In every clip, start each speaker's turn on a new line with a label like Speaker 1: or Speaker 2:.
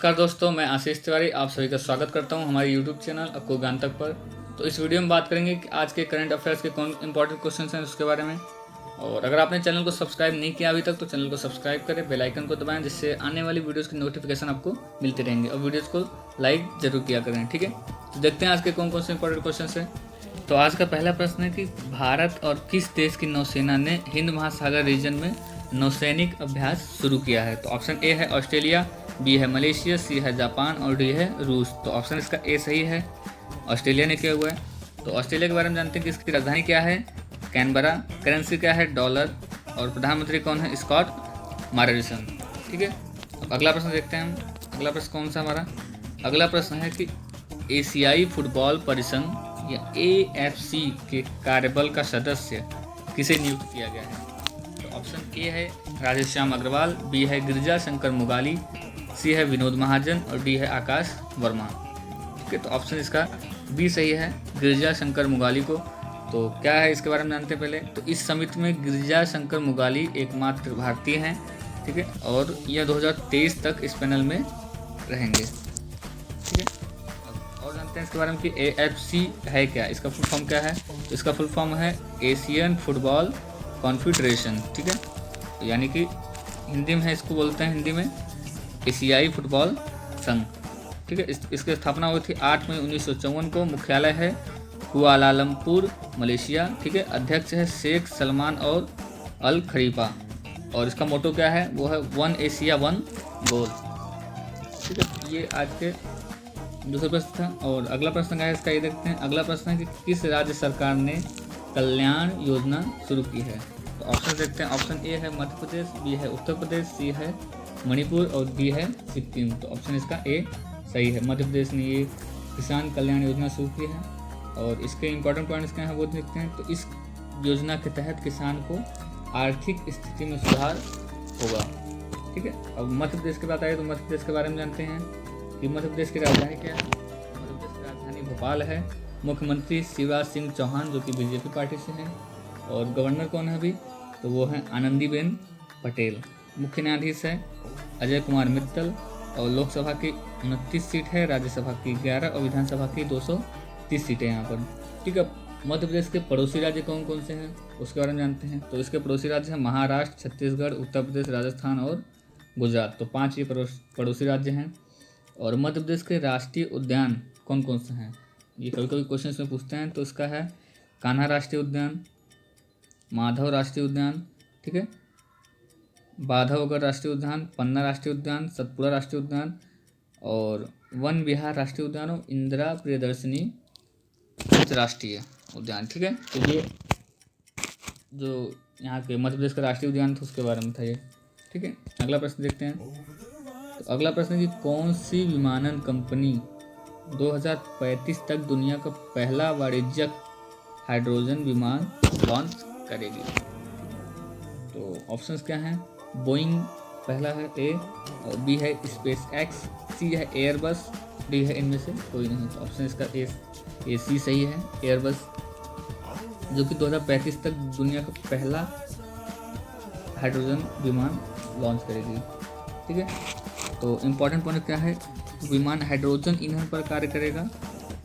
Speaker 1: नमस्कार दोस्तों, मैं आशीष तिवारी आप सभी का स्वागत करता हूं हमारे यूट्यूब चैनल अक्को ज्ञान तक पर। तो इस वीडियो में बात करेंगे कि आज के करंट अफेयर्स के कौन इंपॉर्टेंट क्वेश्चन हैं उसके बारे में। और अगर आपने चैनल को सब्सक्राइब नहीं किया अभी तक तो चैनल को सब्सक्राइब करें, बेल आइकन को दबाएं, जिससे आने वाली वीडियोज़ की नोटिफिकेशन आपको मिलते रहेंगे। और वीडियोज़ को लाइक जरूर किया करें, ठीक है। तो देखते हैं आज के कौन कौन से इंपॉर्टेंट क्वेश्चन हैं। तो आज का पहला प्रश्न है कि भारत और किस देश की नौसेना ने हिंद महासागर रीजन में नौसैनिक अभ्यास शुरू किया है। तो ऑप्शन ए है ऑस्ट्रेलिया, बी है मलेशिया, सी है जापान और डी है रूस। तो ऑप्शन इसका ए सही है, ऑस्ट्रेलिया ने किया हुआ है। तो ऑस्ट्रेलिया के बारे में जानते हैं कि इसकी राजधानी क्या है, कैनबरा, करेंसी क्या है, डॉलर, और प्रधानमंत्री कौन है, स्कॉट मॉरिसन, ठीक है। अब अगला प्रश्न देखते हैं हम। अगला प्रश्न कौन सा हमारा अगला प्रश्न है कि एशियाई फुटबॉल परिसंघ या AFC के कार्यबल का सदस्य किसे नियुक्त किया गया है। तो ऑप्शन ए है राधेश्याम अग्रवाल, बी है गिरिजा शंकर मुगाली, सी है विनोद महाजन और डी है आकाश वर्मा, ठीक है। तो ऑप्शन इसका बी सही है, गिरिजा शंकर मुगाली को। तो क्या है इसके बारे में जानते हैं पहले। तो इस समिति में गिरिजा शंकर मुगाली एकमात्र भारतीय हैं, ठीक है, और यह 2023 तक इस पैनल में रहेंगे, ठीक है। और जानते हैं इसके बारे में कि AFC है क्या, इसका फुल फॉर्म क्या है। तो इसका फुल फॉर्म है एशियन फुटबॉल कॉन्फेडरेशन, ठीक है। यानी कि हिंदी में है, इसको बोलते हैं हिंदी में एशियाई फुटबॉल संघ, ठीक है। इसकी स्थापना हुई थी 8 मई 1954 को। मुख्यालय है कुआलालंपुर, मलेशिया, ठीक है। अध्यक्ष है शेख सलमान और अल खलीफा, और इसका मोटो क्या है, वो है वन एशिया वन गोल, ठीक है। ये आज के दूसरा प्रश्न था। और अगला प्रश्न क्या है इसका, ये देखते हैं। अगला प्रश्न है कि किस राज्य सरकार ने कल्याण योजना शुरू की है। तो ऑप्शन देखते हैं। ऑप्शन ए है मध्य प्रदेश, बी है उत्तर प्रदेश, सी है मणिपुर और डी है सिक्किम। तो ऑप्शन इसका ए सही है, मध्य प्रदेश ने ये किसान कल्याण योजना शुरू की है। और इसके इंपॉर्टेंट पॉइंट्स क्या हैं वो देखते हैं। तो इस योजना के तहत किसान को आर्थिक स्थिति में सुधार होगा, ठीक है। अब मध्य प्रदेश की बात आए तो मध्य प्रदेश के बारे में जानते हैं कि मध्य प्रदेश की राजधानी क्या है। मध्य प्रदेश की राजधानी भोपाल है। मुख्यमंत्री शिवराज सिंह चौहान जो कि BJP पार्टी से हैं। और गवर्नर कौन है अभी, तो वो है आनंदीबेन पटेल। मुख्य न्यायाधीश है अजय कुमार मित्तल। और लोकसभा की 29 सीट है, राज्यसभा की 11 और विधानसभा की 230 सीटें यहाँ पर, ठीक है। मध्य प्रदेश के पड़ोसी राज्य कौन कौन से हैं उसके बारे में जानते हैं। तो इसके पड़ोसी राज्य हैं महाराष्ट्र, छत्तीसगढ़, उत्तर प्रदेश, राजस्थान और गुजरात। तो 5 ये पड़ोसी राज्य हैं। और मध्य प्रदेश के राष्ट्रीय उद्यान कौन कौन से हैं, ये कभी कभी क्वेश्चन में पूछते हैं। तो इसका है कान्हा राष्ट्रीय उद्यान, माधव राष्ट्रीय उद्यान, ठीक है, बांधवगढ़ राष्ट्रीय उद्यान, पन्ना राष्ट्रीय उद्यान, सतपुड़ा राष्ट्रीय उद्यान और वन विहार राष्ट्रीय उद्यान और इंदिरा प्रियदर्शनी राष्ट्रीय उद्यान, ठीक है। तो ये जो यहाँ के मध्य प्रदेश का राष्ट्रीय उद्यान था उसके बारे में था ये, ठीक है। अगला प्रश्न देखते हैं। तो अगला प्रश्न है कि कौन सी विमानन कंपनी 2035 तक दुनिया का पहला वाणिज्यिक हाइड्रोजन विमान लॉन्च करेगी। तो ऑप्शंस क्या हैं, बोइंग पहला है ए, और बी है स्पेस एक्स, सी है एयरबस, डी है इनमें से कोई नहीं। तो ऑप्शन इसका ए सी सही है, एयरबस, जो कि 2035 तक दुनिया का पहला हाइड्रोजन विमान लॉन्च करेगी, ठीक है। तो इम्पॉर्टेंट पॉइंट क्या है, विमान हाइड्रोजन ईंधन पर कार्य करेगा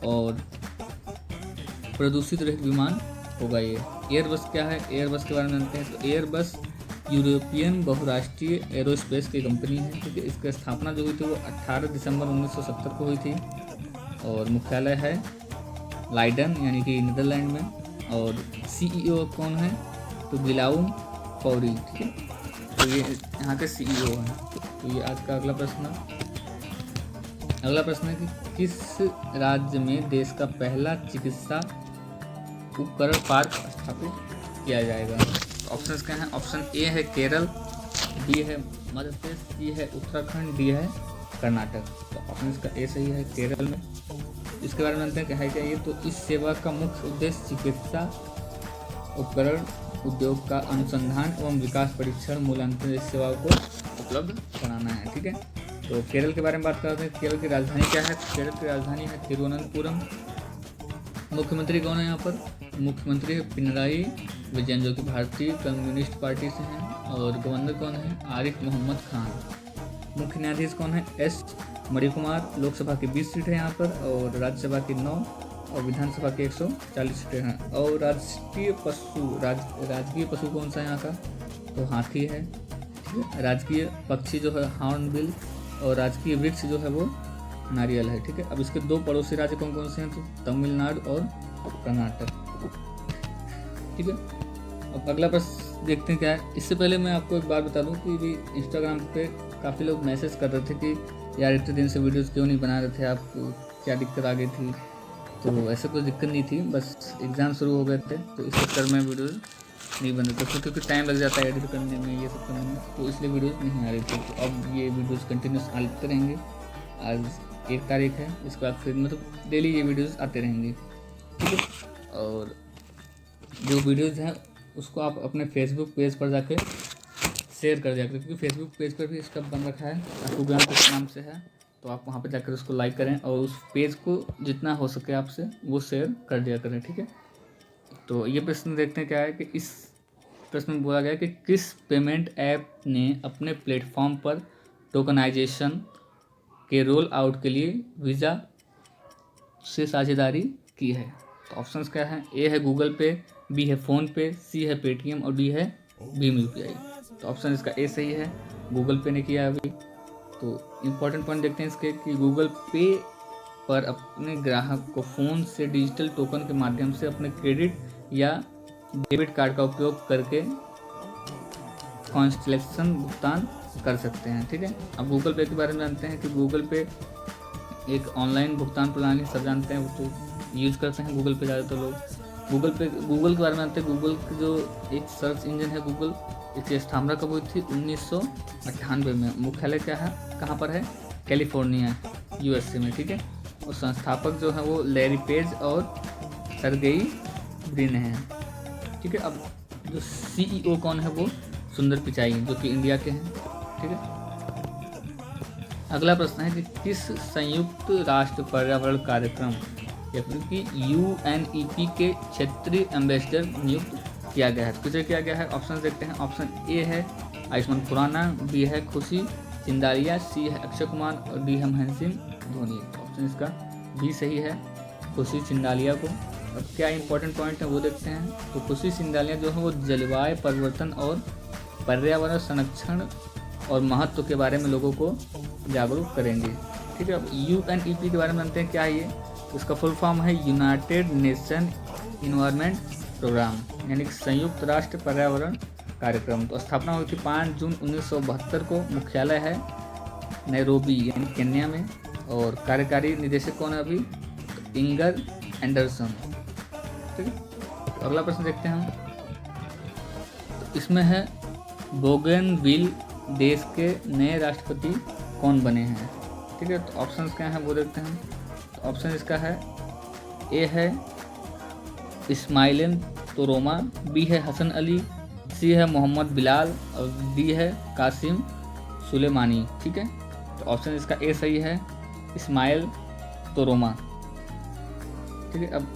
Speaker 1: और प्रदूषित रहित विमान होगा ये। एयरबस क्या है, एयरबस के बारे में जानते हैं। तो एयरबस यूरोपियन बहुराष्ट्रीय एरोस्पेस की कंपनी है, ठीक है। इसकी स्थापना जो हुई थी वो 18 दिसंबर 1970 को हुई थी। और मुख्यालय है लाइडन यानी कि नीदरलैंड में। और CEO कौन है, तो गिलाउम फौरी, ठीक है। तो ये यहाँ के CEO हैं। तो ये आज का अगला प्रश्न है कि किस राज्य में देश का पहला चिकित्सा उपकरण पार्क स्थापित किया जाएगा। ऑप्शंस क्या हैं। ऑप्शन ए है केरल, बी है मध्य प्रदेश, सी है उत्तराखंड, डी है कर्नाटक। तो ऑप्शन इसका ए सही है, केरल में। इसके बारे में जानते हैं क्या है क्या ये। तो इस सेवा का मुख्य उद्देश्य चिकित्सा उपकरण उद्योग का अनुसंधान एवं विकास, परीक्षण, मूल्यांकन इस सेवाओं को उपलब्ध कराना है, ठीक है। तो केरल के बारे में बात करते हैं। केरल की राजधानी क्या है। केरल की राजधानी है तिरुवनंतपुरम। मुख्यमंत्री कौन है यहाँ पर, मुख्यमंत्री है पिनराई विजयन जो कि भारतीय कम्युनिस्ट पार्टी से हैं। और गवर्नर कौन है, आरिफ मोहम्मद खान। मुख्य न्यायाधीश कौन है? एस मणिकुमार। लोकसभा की 20 सीटें हैं यहाँ पर, और राज्यसभा की 9, और विधानसभा की 140 सीटें हैं। और राजकीय पशु कौन सा है यहाँ का? तो हाथी है, ठीक है। राजकीय पक्षी जो है हॉर्नबिल, और राजकीय वृक्ष जो है वो नारियल है, ठीक है। अब इसके 2 पड़ोसी राज्य कौन कौन से हैं? तो तमिलनाडु और कर्नाटक, ठीक है। अब अगला प्रश्न देखते हैं क्या है। इससे पहले मैं आपको एक बात बता दूं कि भी इंस्टाग्राम पे काफ़ी लोग मैसेज कर रहे थे कि यार इतने दिन से वीडियोस क्यों नहीं बना रहे थे, आपको क्या दिक्कत आ गई थी? तो ऐसा कोई दिक्कत नहीं थी, बस एग्ज़ाम शुरू हो गए थे तो इस चक्कर में वीडियोज़ नहीं बन रहे थे, क्योंकि टाइम लग जाता है एडिट करने में, ये सब करने में, तो इसलिए वीडियोज़ नहीं आ रही थी। तो अब ये वीडियोज़ कंटिन्यूस आते रहेंगे। आज 1 तारीख है, इसके बाद फिर मतलब डेली ये वीडियोज़ आते रहेंगे, ठीक है। और जो वीडियोज़ हैं उसको आप अपने फेसबुक पेज पर जाके शेयर कर दिया करें, क्योंकि फेसबुक पेज पर भी इसका बन रखा है, अकू ज्ञानतक नाम से है। तो आप वहाँ पे जाकर उसको लाइक करें और उस पेज को जितना हो सके आपसे वो शेयर कर दिया करें, ठीक है। तो ये प्रश्न देखते हैं क्या है कि इस प्रश्न में बोला गया कि किस पेमेंट ऐप ने अपने प्लेटफॉर्म पर टोकनाइजेशन के रोल आउट के लिए वीज़ा से साझेदारी की है? तो ऑप्शंस क्या है? ए है गूगल पे, बी है फ़ोन पे, सी है पेटीएम, और डी है भीम UPI। तो ऑप्शन इसका ए सही है, गूगल पे ने किया है अभी। तो इम्पॉर्टेंट पॉइंट देखते हैं इसके कि गूगल पे पर अपने ग्राहक को फ़ोन से डिजिटल टोकन के माध्यम से अपने क्रेडिट या डेबिट कार्ड का उपयोग करके कॉन्स्टेलेशन भुगतान कर सकते हैं, ठीक है। अब गूगल पे के बारे में जानते हैं कि गूगल पे एक ऑनलाइन भुगतान प्रणाली, सब जानते हैं, वो तो यूज़ करते हैं गूगल पे ज़्यादातर लोग। गूगल के बारे में जानते हैं। गूगल की जो एक सर्च इंजन है गूगल, इसकी स्थापना कब हुई थी? 1998 में। मुख्यालय क्या है, कहाँ पर है? कैलिफोर्निया USA में, ठीक है। और संस्थापक जो है वो लैरी पेज और सर्गेई ब्रिन हैं, ठीक है। अब जो CEO कौन है? वो सुंदर पिचाई, जो कि इंडिया के हैं, ठीक है। अगला प्रश्न है कि किस संयुक्त राष्ट्र पर्यावरण कार्यक्रम या फिर कि UNEP के क्षेत्रीय एम्बेसडर नियुक्त किया गया है? तो किसे किया गया है? ऑप्शन देखते हैं। ऑप्शन ए है आयुष्मान खुराना, बी है खुशी चिंदारिया, सी है अक्षय कुमार, और डी है महेंद्र सिंह धोनी। ऑप्शन इसका बी सही है, खुशी चिंदालिया को। अब क्या इंपॉर्टेंट पॉइंट है वो देखते हैं। तो खुशी चिंदालिया जो है वो जलवायु परिवर्तन और पर्यावरण संरक्षण और महत्व के बारे में लोगों को जागरूक करेंगे, ठीक है। अब UNEP के बारे में जानते हैं क्या है ये। इसका फुल फॉर्म है यूनाइटेड नेशन इन्वायरमेंट प्रोग्राम, यानी कि संयुक्त राष्ट्र पर्यावरण कार्यक्रम। तो स्थापना हुई थी 5 जून 1972 को। मुख्यालय है नैरोबी यानी केन्या में, और कार्यकारी निदेशक कौन है अभी? तो इंगर एंडरसन, ठीक है। तो अगला प्रश्न देखते हैं हम। तो इसमें है बोगनविल देश के नए राष्ट्रपति कौन बने हैं, ठीक है। तो ऑप्शंस क्या हैं वो देखते हैं। तो ऑप्शन इसका है ए है इस्माइल तोरोमा, बी है हसन अली, सी है मोहम्मद बिलाल, और डी है कासिम सुलेमानी, ठीक है। तो ऑप्शन इसका ए सही है, इस्माइल तोरोमा, ठीक है। अब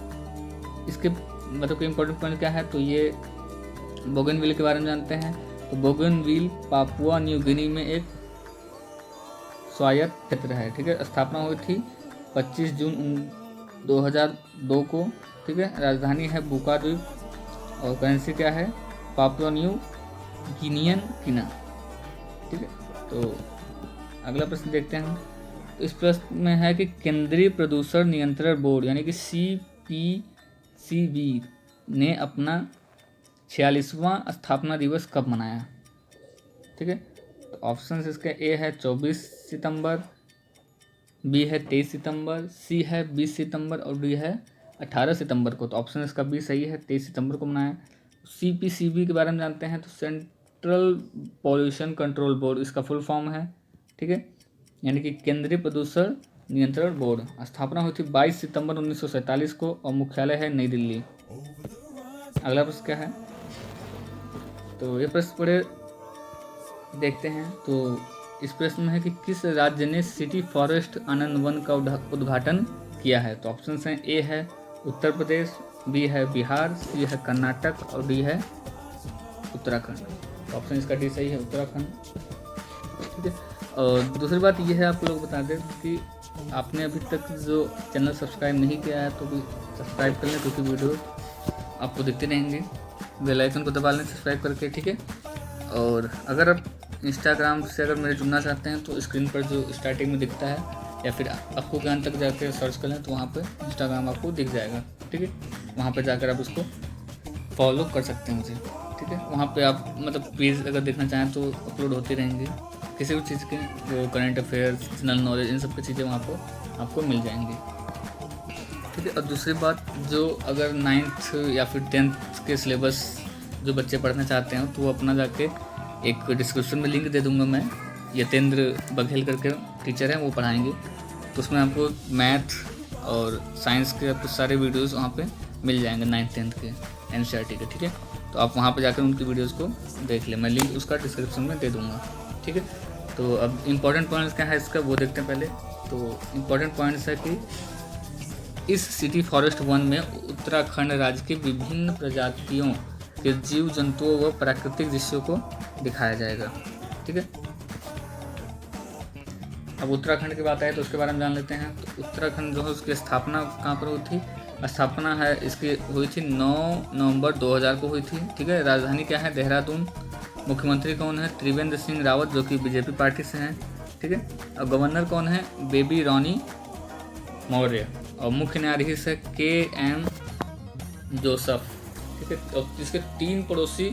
Speaker 1: इसके मतलब कि इम्पोर्टेंट पॉइंट क्या है? तो ये बोगनविल के बारे में जानते हैं। तो बोगनविल पापुआ न्यू गिनी में एक स्वायत्त क्षेत्र है, ठीक है। स्थापना हुई थी 25 जून 2002 को, ठीक है। राजधानी है बुका द्वीप, और करेंसी क्या है? पापुआ न्यू गिनियन किना, ठीक है। तो अगला प्रश्न देखते हैं। तो इस प्रश्न में है कि केंद्रीय प्रदूषण नियंत्रण बोर्ड यानी कि CPCB ने अपना 46वां स्थापना दिवस कब मनाया, ठीक है। तो ऑप्शन इसके ए है 24 सितंबर, बी है 23 सितंबर, सी है 20 सितंबर, और डी है 18 सितंबर को। तो ऑप्शन इसका बी सही है, 23 सितंबर को मनाया। CPCB के बारे में जानते हैं। तो सेंट्रल पॉल्यूशन कंट्रोल बोर्ड इसका फुल फॉर्म है, ठीक है, यानी कि केंद्रीय प्रदूषण नियंत्रण बोर्ड। स्थापना हुई थी 22 सितंबर 1947 को, और मुख्यालय है नई दिल्ली। अगला प्रश्न क्या है? तो ये प्रश्न पढ़े देखते हैं। तो इस प्रश्न में है कि किस राज्य ने सिटी फॉरेस्ट आनंद वन का उद्घाटन किया है? तो ऑप्शन हैं ए है उत्तर प्रदेश, बी है बिहार, सी है कर्नाटक, और डी है उत्तराखंड। तो ऑप्शन इसका डी सही है, उत्तराखंड, ठीक है। और दूसरी बात ये है, आप लोग बता दें कि आपने अभी तक जो चैनल सब्सक्राइब नहीं किया है तो भी सब्सक्राइब कर लें, क्योंकि वीडियो आपको दिखते रहेंगे। बेल आइकन को दबा लें सब्सक्राइब करके, ठीक है। और अगर आप इंस्टाग्राम से अगर मेरे जुड़ना चाहते हैं तो स्क्रीन पर जो स्टार्टिंग में दिखता है, या फिर आपको ज्ञान तक जाकर सर्च कर लें तो वहाँ पे इंस्टाग्राम आपको दिख जाएगा, ठीक है। वहाँ पे जाकर आप उसको फॉलो कर सकते हैं मुझे, ठीक है। वहाँ पे आप मतलब पेज अगर देखना चाहें तो अपलोड होते रहेंगे किसी भी चीज़ के, जो करंट अफेयर्स, जनरल नॉलेज, इन सब की चीज़ें वहाँ पर आपको मिल जाएंगी, ठीक है। और दूसरी बात, जो अगर 9th या फिर 10th के सिलेबस जो बच्चे पढ़ना चाहते हैं तो वो अपना जाके एक डिस्क्रिप्शन में लिंक दे दूंगा मैं, यतेंद्र बघेल करके टीचर हैं, वो पढ़ाएंगे। तो उसमें आपको मैथ और साइंस के कुछ सारे वीडियोस वहाँ पे मिल जाएंगे 9th 10th के NCERT के, ठीक है। तो आप वहाँ पे जाकर उनकी वीडियोस को देख लें, मैं लिंक उसका डिस्क्रिप्शन में दे दूँगा, ठीक है। तो अब इम्पॉर्टेंट पॉइंट्स क्या है इसका वो देखते हैं पहले। तो इम्पॉर्टेंट पॉइंट्स है कि इस सिटी फॉरेस्ट वन में उत्तराखंड राज्य की विभिन्न प्रजातियों के जीव जंतुओं व प्राकृतिक दृश्यों को दिखाया जाएगा, ठीक है। अब उत्तराखंड की बात आए तो उसके बारे में जान लेते हैं। तो उत्तराखंड जो है उसकी स्थापना कहाँ पर हुई थी? स्थापना है इसकी हुई थी 9 नवंबर 2000 को हुई थी, ठीक है। राजधानी क्या है? देहरादून। मुख्यमंत्री कौन है? त्रिवेंद्र सिंह रावत, जो कि बीजेपी पार्टी से हैं, ठीक है। और गवर्नर कौन है? बेबी रानी मौर्य। और मुख्य न्यायाधीश है KM जोसेफ, ठीक है। और इसके 3 पड़ोसी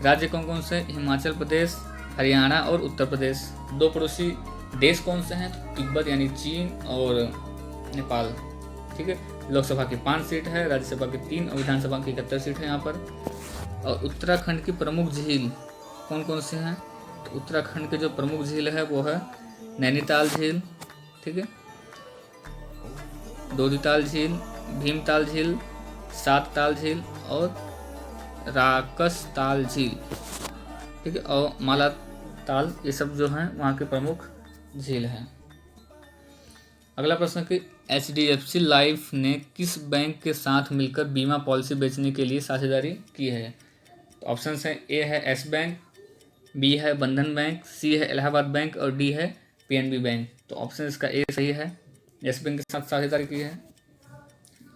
Speaker 1: राज्य कौन कौन से? हिमाचल प्रदेश, हरियाणा और उत्तर प्रदेश। 2 पड़ोसी देश कौन से हैं? तिब्बत यानी चीन और नेपाल, ठीक है। लोकसभा की 5 सीट है, राज्यसभा की 3 और विधानसभा की 71 सीट है यहाँ पर। और उत्तराखंड की प्रमुख झील कौन कौन सी हैं? तो उत्तराखंड की जो प्रमुख झील है वो है नैनीताल झील, ठीक है, दोदीताल झील, भीमताल झील, सातताल झील और राकसताल झील, ठीक है। और मालाताल, ये सब जो हैं वहाँ के प्रमुख झील हैं। अगला प्रश्न कि HDFC लाइफ ने किस बैंक के साथ मिलकर बीमा पॉलिसी बेचने के लिए साझेदारी की है? तो ऑप्शन है A है एस बैंक, B है बंधन बैंक, C है इलाहाबाद बैंक और D है PNB बैंक। तो ऑप्शन इसका A सही है, एस बैंक के साथ साझेदारी की है,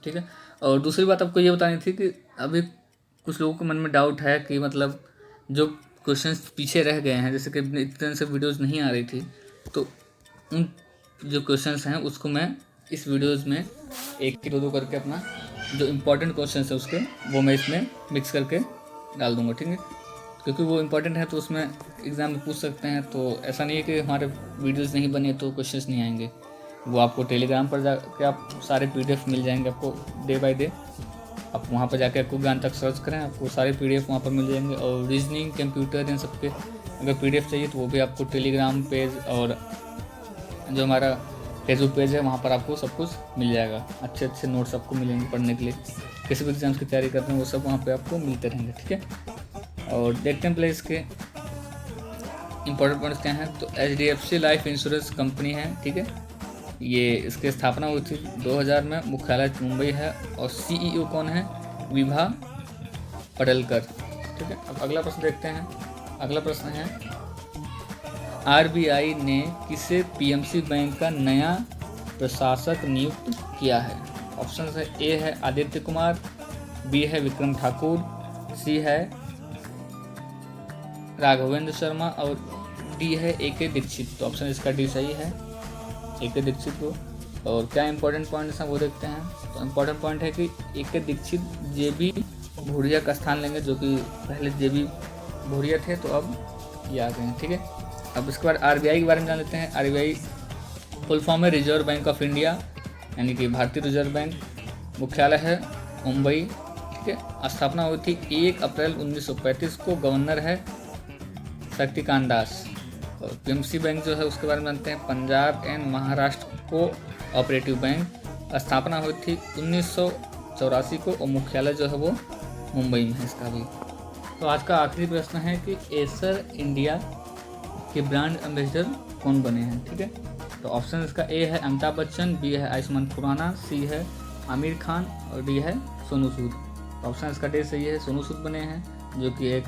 Speaker 1: ठीक है। और दूसरी बात आपको ये बतानी थी कि अभी कुछ लोगों के मन में डाउट है कि मतलब जो क्वेश्चंस पीछे रह गए हैं, जैसे कि इतने दिन से वीडियोज़ नहीं आ रही थी, तो उन जो क्वेश्चंस हैं उसको मैं इस वीडियोज़ में 1-2 करके अपना जो इम्पोर्टेंट क्वेश्चंस है उसके वो मैं इसमें मिक्स करके डाल दूंगा, ठीक है। क्योंकि वो इम्पोर्टेंट है तो उसमें एग्ज़ाम में पूछ सकते हैं। तो ऐसा नहीं है कि हमारे वीडियोज़ नहीं बने तो क्वेश्चंस नहीं आएंगे। वो आपको टेलीग्राम पर जाकर आप सारे PDF मिल जाएंगे आपको डे बाय डे। आप वहाँ पर जाके आपको ज्ञान तक सर्च करें, आपको सारे PDF वहाँ पर मिल जाएंगे। और रीजनिंग, कंप्यूटर, इन सब के अगर PDF चाहिए तो वो भी आपको टेलीग्राम पेज और जो हमारा फेसबुक पेज है वहाँ पर आपको सब कुछ मिल जाएगा। अच्छे अच्छे नोट्स आपको मिलेंगे पढ़ने के लिए, किसी भी एग्जाम्स की तैयारी करते हैं वो सब वहाँ पे आपको मिलते रहेंगे, ठीक है। और देखते हैं पहले इसके इम्पोर्टेंट पॉइंट्स क्या हैं। तो HDFC लाइफ इंश्योरेंस कंपनी है, ठीक है। ये इसकी स्थापना हुई थी 2000 में, मुख्यालय मुंबई है और CEO कौन है? विभा पडलकर, ठीक है। अब अगला प्रश्न देखते हैं। अगला प्रश्न है RBI ने किसे PMC बैंक का नया प्रशासक नियुक्त किया है? ऑप्शन है A है आदित्य कुमार, B है विक्रम ठाकुर, C है राघवेंद्र शर्मा और D है AK दीक्षित। तो ऑप्शन इसका D सही है, AK दीक्षित को। और क्या इंपॉर्टेंट पॉइंट्स हैं वो देखते हैं। तो इम्पोर्टेंट पॉइंट है कि AK दीक्षित JB भूरिया का स्थान लेंगे, जो कि पहले JB भूरिया थे तो अब ये आ गए हैं, ठीक है। अब इसके बाद RBI के बारे में जान लेते हैं। RBI फुल फॉर्म है रिजर्व बैंक ऑफ इंडिया, यानी कि भारतीय रिजर्व बैंक। मुख्यालय है मुंबई, ठीक है। स्थापना हुई थी 1 अप्रैल 1935 को। गवर्नर है शक्तिकांत दास। और PMC बैंक जो है उसके बारे में जानते हैं। Punjab and Maharashtra co operative bank. स्थापना हुई थी 1984 को और मुख्यालय जो है वो मुंबई में है इसका भी। तो आज का आखिरी प्रश्न है कि एसर इंडिया के ब्रांड एम्बेसडर कौन बने हैं, ठीक है। तो ऑप्शन इसका A है अमिताभ बच्चन, B है आयुष्मान खुराना, C है आमिर खान और D है सोनू सूद। तो ऑप्शन इसका D सही है, सोनू सूद बने हैं, जो कि एक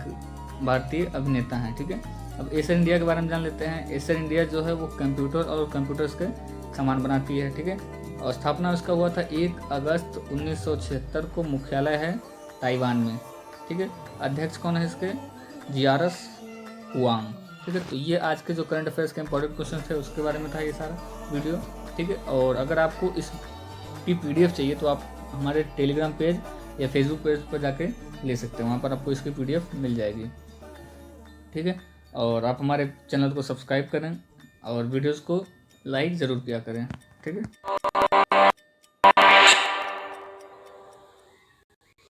Speaker 1: भारतीय अभिनेता हैं, ठीक है। अब एसर इंडिया के बारे में जान लेते हैं। एसर इंडिया जो है वो कंप्यूटर और कंप्यूटर्स के सामान बनाती है, ठीक है। और स्थापना उसका हुआ था 1 अगस्त 1976 को। मुख्यालय है ताइवान में, ठीक है। अध्यक्ष कौन है इसके? जियारस हुआंग, ठीक है। तो ये आज के जो करंट अफेयर्स के इंपॉर्टेंट क्वेश्चन थे उसके बारे में था ये सारा वीडियो, ठीक है। और अगर आपको इसकी PDF चाहिए तो आप हमारे टेलीग्राम पेज या फेसबुक पेज पर जाके ले सकते हैं, वहाँ पर आपको इसकी PDF मिल जाएगी, ठीक है। और आप हमारे चैनल को सब्सक्राइब करें और वीडियोज़ को लाइक ज़रूर किया करें, ठीक है।